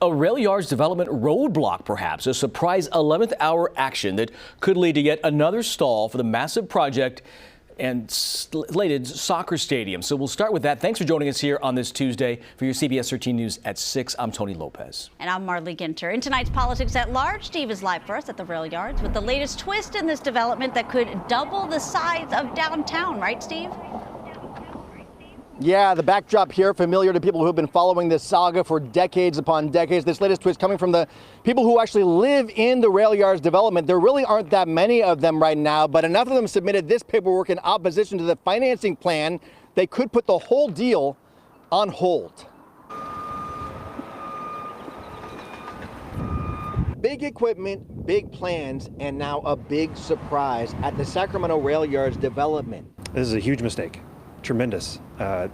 A Railyards development roadblock, perhaps, a surprise 11th hour action that could lead to yet another stall for the massive project and slated soccer stadium. So we'll start with that. Thanks for joining us here on this Tuesday for your CBS 13 News at 6. I'm Tony Lopez. And I'm Marley Ginter. In tonight's Politics at Large, Steve is live for us at the Railyards with the latest twist in this development that could double the size of downtown. Right, Steve? Yeah, the backdrop here familiar to people who have been following this saga for decades upon decades. This latest twist coming from the people who actually live in the Railyards development. There really aren't that many of them right now, but enough of them submitted this paperwork in opposition to the financing plan. They could put the whole deal on hold. Big equipment, big plans, and now a big surprise at the Sacramento Railyards development. This is a huge mistake. Tremendous.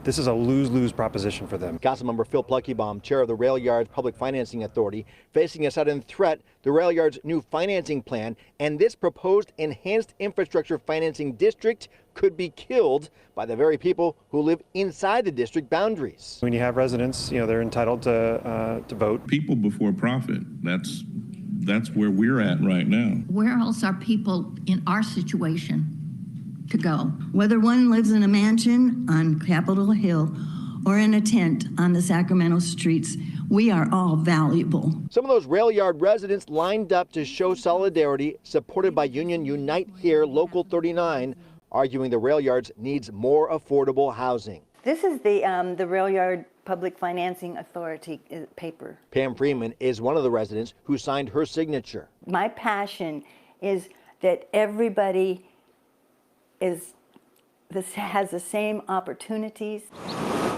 This is a lose-lose proposition for them. Councilmember Phil Pluckybaum, chair of the Railyards Public Financing Authority, facing a sudden threat, the Railyards' new financing plan and this proposed enhanced infrastructure financing district could be killed by the very people who live inside the district boundaries. When you have residents, they're entitled to vote. People before profit. That's where we're at right now. Where else are people in our situation to go? Whether one lives in a mansion on Capitol Hill or in a tent on the Sacramento streets, we are all valuable. Some of those Railyard residents lined up to show solidarity, supported by union Unite Here Local 39, arguing the Railyards needs more affordable housing. This is the Railyard Public Financing Authority paper. Pam Freeman is one of the residents who signed her signature. My passion is that everybody has the same opportunities.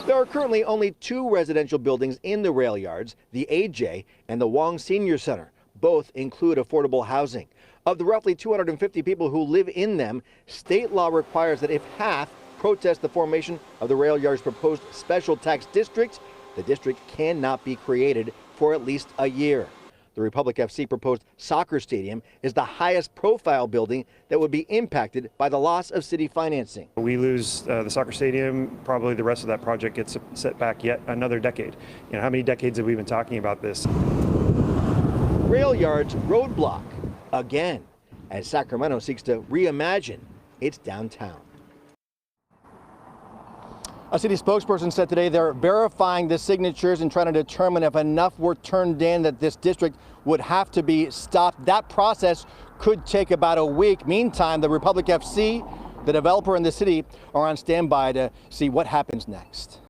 There are currently only 2 residential buildings in the Railyards, the AJ and the Wong Senior Center. Both include affordable housing. Of the roughly 250 people who live in them, state law requires that if half protest the formation of the Railyards' proposed special tax district, the district cannot be created for at least a year. The Republic FC proposed soccer stadium is the highest profile building that would be impacted by the loss of city financing. We lose the soccer stadium, probably the rest of that project gets set back yet another decade. How many decades have we been talking about this? Railyards roadblock again as Sacramento seeks to reimagine its downtown. A city spokesperson said today they're verifying the signatures and trying to determine if enough were turned in that this district would have to be stopped. That process could take about a week. Meantime, the Republic FC, the developer, and the city are on standby to see what happens next.